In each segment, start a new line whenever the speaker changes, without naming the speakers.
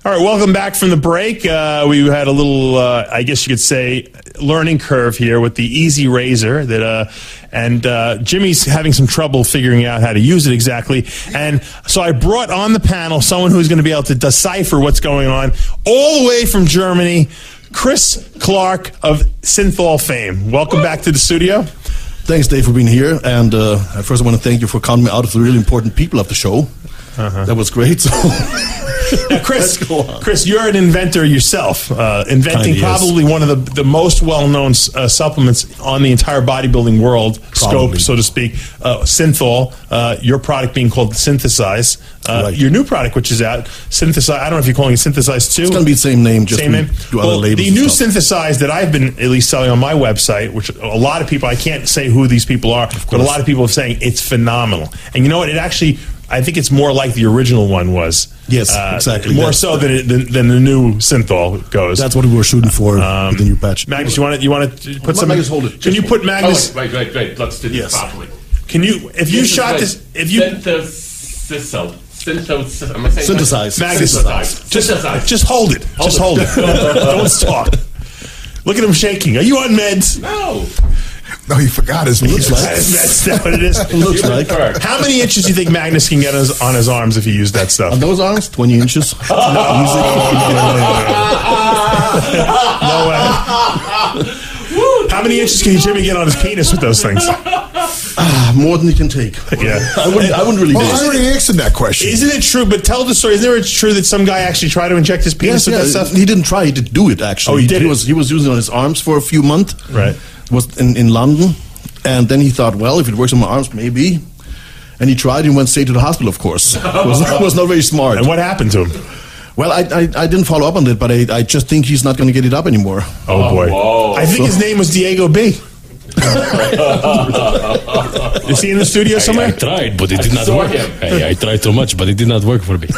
All right, welcome back from the break. We had a little, I guess you could say, learning curve here with the Easy Razor. And Jimmy's having some trouble figuring out how to use it exactly. And so I brought on the panel someone who's going to be able to decipher what's going on all the way from Germany, Chris Clark of synthol fame. Welcome back to the studio.
Thanks, Dave, for being here. And first I want to thank you for counting me out of the really important people of the show. That was great. So.
Now, Chris, you're an inventor yourself, inventing probably one of the most well-known supplements on the entire bodybuilding world, scope, so to speak, synthol, your product being called Synthesize. Your new product, which is out, Synthesize, I don't know if you're calling it Synthesize 2.
It's going to be the same name, just
same name.
Do other labels.
The new Synthesize that I've been at least selling on my website, which a lot of people, I can't say who these people are, but a lot of people are saying it's phenomenal. And you know what, it actually, I think it's more like the original one was.
Yes, exactly.
More so than the new synthol goes.
That's what we were shooting for with the new patch.
Magnus, you want to put some?
Magnus, hold it.
Can you put Magnus?
Wait. Let's do this properly.
Can you? If you shot this, if you
synthesize,
Magnus, just hold it. Just hold it. Don't talk. Look at him shaking. Are you on meds?
No, he forgot his looks like.
That's not what it is.
Looks like.
How many inches do you think Magnus can get on his arms if he used that stuff?
On those arms, 20 inches.
No way. How many inches can Jimmy get on his penis with those things?
More than he can take.
Yeah,
I wouldn't really.
Well, I already answered that question.
Isn't it true? But tell the story. Isn't it true that some guy actually tried to inject his penis with that stuff?
He didn't try. He did do it actually.
Oh, he did.
He was using it on his arms for a few months.
Right.
Was in London, and then he thought, well, if it works on my arms, maybe. And he tried and went straight to the hospital. Of course, was not very smart.
And what happened to him?
Well, I didn't follow up on it, but I just think he's not going to get it up anymore.
Oh boy! Whoa. I think his name was Diego B. Is he in the studio somewhere?
I tried, but it did not work. I tried too much, but it did not work for me.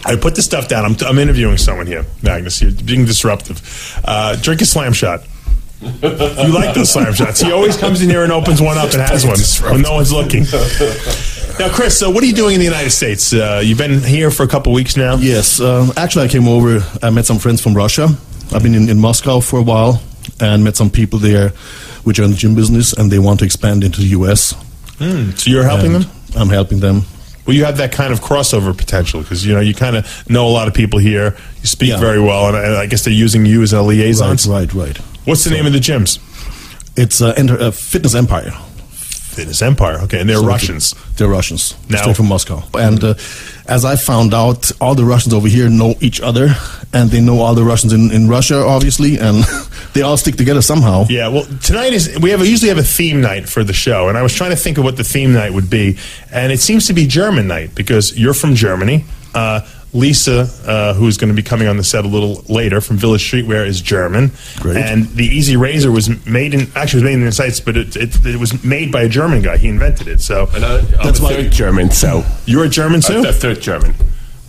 I put the stuff down. I'm interviewing someone here, Magnus. You're being disruptive. Drink a slam shot. You like those slam shots. He always comes in here and opens one up and has one when no one's looking. Now, Chris, what are you doing in the United States? You've been here for a couple weeks now?
Yes. Actually, I came over. I met some friends from Russia. I've been in Moscow for a while and met some people there which are in the gym business, and they want to expand into the U.S.
So you're helping them?
I'm helping them.
Well, you have that kind of crossover potential because, you kind of know a lot of people here. You speak very well, and I guess they're using you as a liaison.
Right.
What's the name of the gyms?
It's Fitness Empire.
Fitness Empire, okay, and they're Russians.
They're Russians,
now,
straight from Moscow. And as I found out, all the Russians over here know each other, and they know all the Russians in Russia, obviously, and they all stick together somehow.
Yeah, well, tonight we usually have a theme night for the show, and I was trying to think of what the theme night would be, and it seems to be German night, because you're from Germany. Lisa, who's going to be coming on the set a little later from Village Streetwear, is German.
Great.
And the Easy Razor was made in the United States, but it was made by a German guy. He invented it. So
and that's why I'm German. So
you're a German too.
I'm a third German.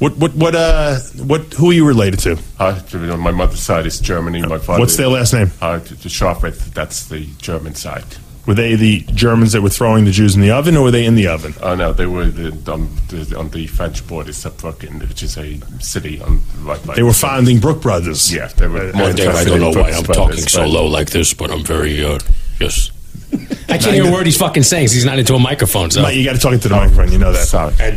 Who are you related to?
My mother's side is Germany. My father.
What's their last name?
The Schafrith. That's the German side.
Were they the Germans that were throwing the Jews in the oven, or were they in the oven?
Oh no, they were on the French border, Saarbrücken, which is a city on right.
They were founding Brook Brothers.
Yeah, they were.
Dave, I don't know why I'm talking so low like this, but I'm very yes. I can't hear a word he's fucking saying. He's not into a microphone. So
you got to talk into the microphone. You know that.
Sorry.
And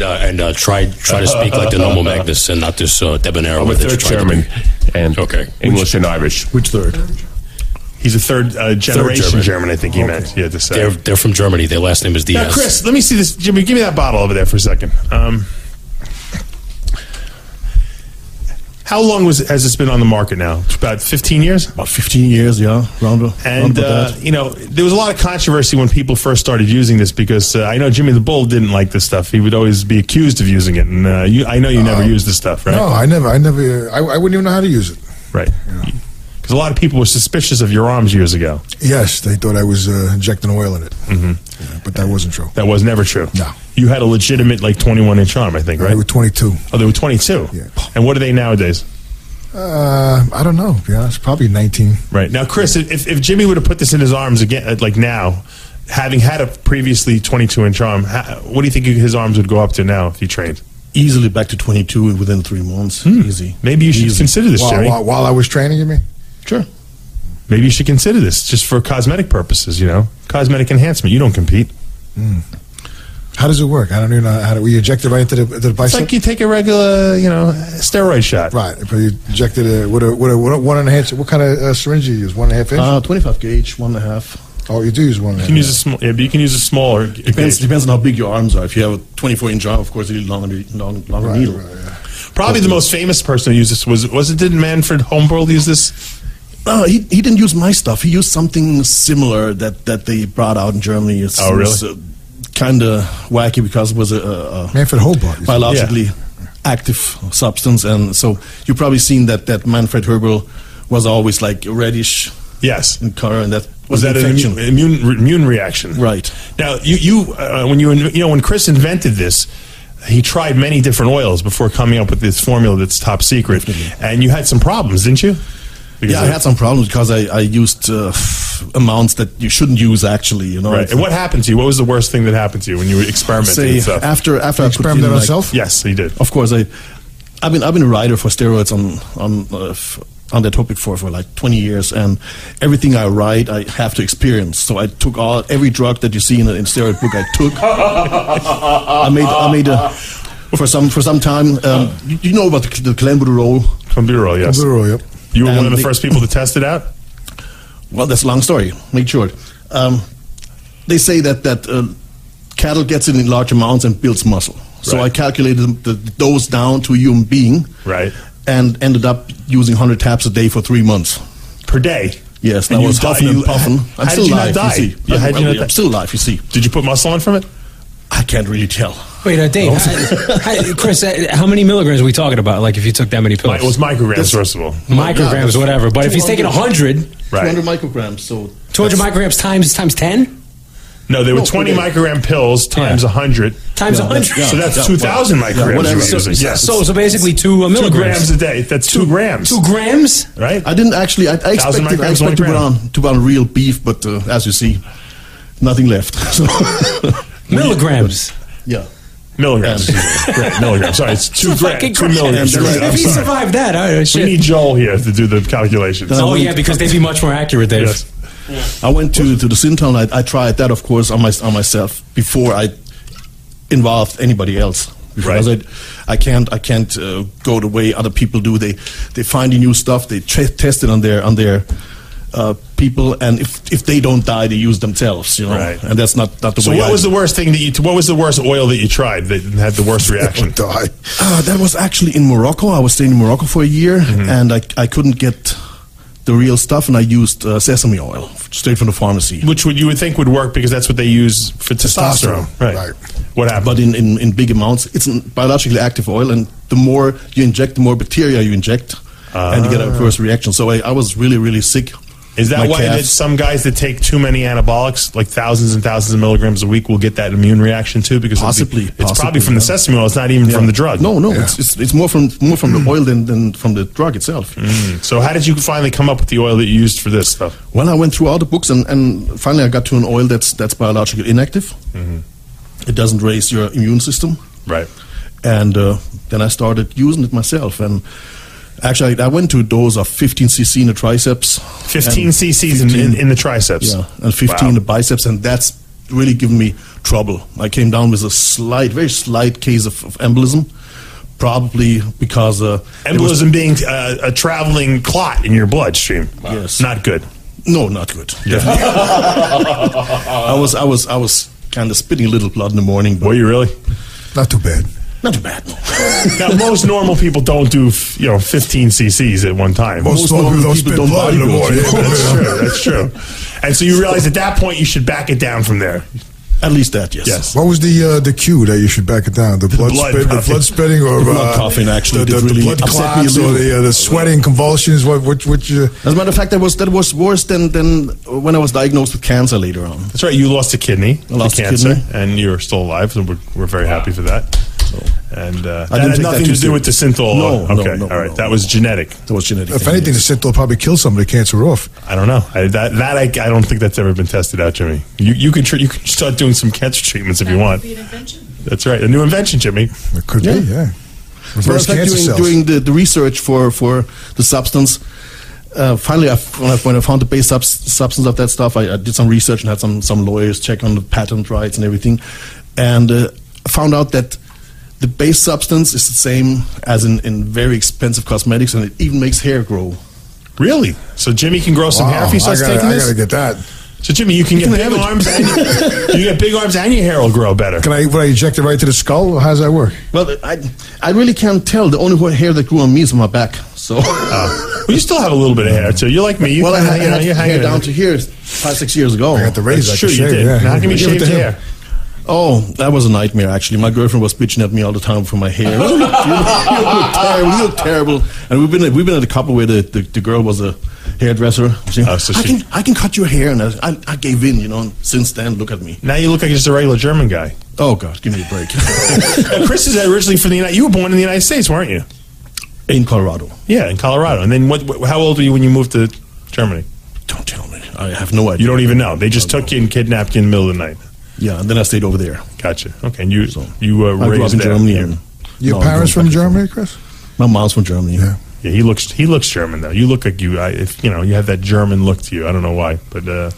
try to speak like the normal Magnus and not this debonair.
I'm a third German and English and Irish.
Which third?
He's a third generation German, I think he meant. Yeah,
they're from Germany. Their last name is Diaz.
Now, Chris, let me see this. Jimmy, give me that bottle over there for a second. How long has this been on the market now? About 15 years?
About 15 years, yeah.
And, there was a lot of controversy when people first started using this because I know Jimmy the Bull didn't like this stuff. He would always be accused of using it. And I know you never used this stuff, right?
No, I never. I wouldn't even know how to use it.
Right. Because a lot of people were suspicious of your arms years ago.
Yes, they thought I was injecting oil in it. Mm-hmm. Yeah, but that wasn't true.
That was never true?
No.
You had a legitimate 21-inch arm, I think, right?
They were 22.
Oh, they were 22?
Yeah.
And what are they nowadays?
I don't know. Yeah, it's probably 19.
Right. Now, Chris, if Jimmy would have put this in his arms again, like now, having had a previously 22-inch arm, what do you think his arms would go up to now if he trained?
easily back to 22 within 3 months. Easy.
Maybe you should consider this, Jimmy.
While I was training, you mean?
Sure.
Maybe you should consider this just for cosmetic purposes, cosmetic enhancement. You don't compete.
How does it work? I don't even know how we inject it right into the bicep.
It's like you take a regular, steroid shot.
Right. But you inject it with a 1.5. What kind of syringe do you use? 1.5 inch?
25 gauge, 1.5.
Oh, you do use 1.5.
You can use a small. Yeah, but you can use a smaller.
Depends on how big your arms are. If you have a 24-inch arm, of course, you need a longer needle.
Right, yeah.
Probably the most famous person who used this didn't Manfred Homburg use this?
He didn't use my stuff. He used something similar that they brought out in Germany. It was kind of wacky because it was a
Manfred Homburg
biologically active substance, and so you've probably seen that Manfred Homburg was always like reddish.
Yes,
in color, and that
was that an immune reaction.
Right.
Now, when Chris invented this, he tried many different oils before coming up with this formula that's top secret.
Definitely.
And you had some problems, didn't you?
I had some problems because I used amounts that you shouldn't use, actually.
Right. And what happened to you? What was the worst thing that happened to you when you experimented with stuff?
After I
experimented on yourself?
Yes, he did.
Of course, I've been a writer for steroids on that topic for like 20 years, and everything I write I have to experience. So I took every drug that you see in a steroid book. I took. I made for some time. You know about the clenbuterol?
Clenbuterol, yes.
Clenbuterol, yep.
You were one of the first people to test it out?
Well, that's a long story. Make short. They say that cattle gets it in large amounts and builds muscle. So I calculated the dose down to a human being.
Right.
And ended up using 100 taps a day for 3 months.
Per day?
Yes, that was huffing and puffing.
I'm still alive, you see.
I'm still alive, you see.
Did you put muscle on from it?
I can't really tell.
Wait, Dave, Chris, how many milligrams are we talking about? Like if you took that many pills?
It was micrograms, first of all.
Micrograms, whatever. But if he's taking 100...
Right. 200 micrograms. So
200 micrograms times 10?
No, they were 20 microgram pills times 100.
Times 100.
So that's 2,000 micrograms.
So basically 2 milligrams.
2 grams a day. That's 2 grams.
2 grams?
Right?
I didn't actually. I expected to put on real beef, but as you see, nothing left. So
milligrams.
Yeah.
Milligrams. Milligrams. Sorry, it's 2 grams. 2 milligrams.
If he survived that,
we need Joel here to do the calculations.
Because they'd be much more accurate, Dave.
Yes.
I went to the synthol. I tried that, of course, on myself before I involved anybody else. Because I can't go the way other people do. They find new stuff. They test it on their people, and if they don't die, they use themselves. Right. And that's not the way.
So what was the worst thing what was the worst oil that you tried that had the worst reaction?
That was actually in Morocco. I was staying in Morocco for a year, and I couldn't get the real stuff, and I used sesame oil straight from the pharmacy,
which you would think would work because that's what they use for testosterone. Right. What happened?
But in big amounts, it's a biologically active oil, and the more you inject, the more bacteria you inject, and you get a adverse reaction. So I was really, really sick.
Is that why that some guys that take too many anabolics, like thousands and thousands of milligrams a week, will get that immune reaction too? Because it's probably from the sesame oil. It's not even from the drug.
No. Yeah. It's more from the oil than from the drug itself.
So how did you finally come up with the oil that you used for this stuff?
Well, I went through all the books, and finally I got to an oil that's biologically inactive. It doesn't raise your immune system.
Right.
And then I started using it myself, and actually, I went to a dose of 15 cc in the triceps.
15 cc's in the triceps?
Yeah, and 15 in the biceps, and that's really given me trouble. I came down with a very slight case of embolism, probably because...
embolism being a traveling clot in your bloodstream.
Wow. Yes.
Not good.
No, not good. Yeah. I was kind of spitting a little blood in the morning.
Were you really?
Not too bad.
Not too bad, no.
Now, most normal people don't do 15 cc's at one time.
Most normal people don't spit blood in the morning.
That's true. And so you realize at that point you should back it down from there.
At least that, yes.
What was the cue that you should back it down? The blood spitting, or
blood coughing? Actually,
the
really
blood clots, or the sweating convulsions.
As a matter of fact, that was worse than when I was diagnosed with cancer later on.
That's right. You lost a kidney.
I lost
cancer,
a kidney,
and you're still alive. So we're very happy for that. And that
I didn't
had nothing to do with the synthol.
No.
All right. That was genetic.
That was genetic.
If anything, the synthol probably killed some of the cancer off.
I don't know. I don't think that's ever been tested out, Jimmy. You can start doing some cancer treatments if you want.
Be an invention?
That's right. A new invention, Jimmy.
It could be, yeah.
Well,
Reverse cancer cells.
doing the research for the substance. Finally, when I found the base substance of that stuff, I did some research and had some lawyers check on the patent rights and everything, and found out that the base substance is the same as in very expensive cosmetics, and it even makes hair grow.
Really? So Jimmy can grow some hair if he starts taking this?
I gotta get that.
So Jimmy, you can get big arms, and you get big arms, and your hair will grow better.
Would I inject it right to the skull? How does that work?
Well, I really can't tell. The only hair that grew on me is on my back. So,
well, you still have a little bit of hair too. You're like me. You
I had hair down to here 5-6 years ago.
I got the razor.
That's true, you did.
Yeah.
How come you shaved your hair?
Oh, that was a nightmare, actually. My girlfriend was bitching at me all the time for my hair. You look terrible. And we've been at a couple where the girl was a hairdresser. I can cut your hair, and I gave in, and since then, look at me.
Now you look like just a regular German guy.
Oh, God, give me a break.
Chris is originally from the United. You were born in the United States, weren't you?
In Colorado.
Yeah, in Colorado. And then how old were you when you moved to Germany?
Don't tell me. I have no idea.
You don't even know. They just took you and kidnapped you in the middle of the night.
Yeah, and then I stayed over there.
Gotcha. Okay, and you
I grew up
raised
in
there.
Germany. And
Your parents from Germany, Chris?
My mom's from Germany.
Yeah.
Yeah, he looks German though. You look like you have that German look to you. I don't know why, but
I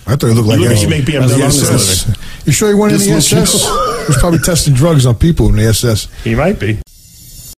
thought you looked like
you make BMW.
You sure he went in the SS? He was probably testing drugs on people in the SS.
He might be.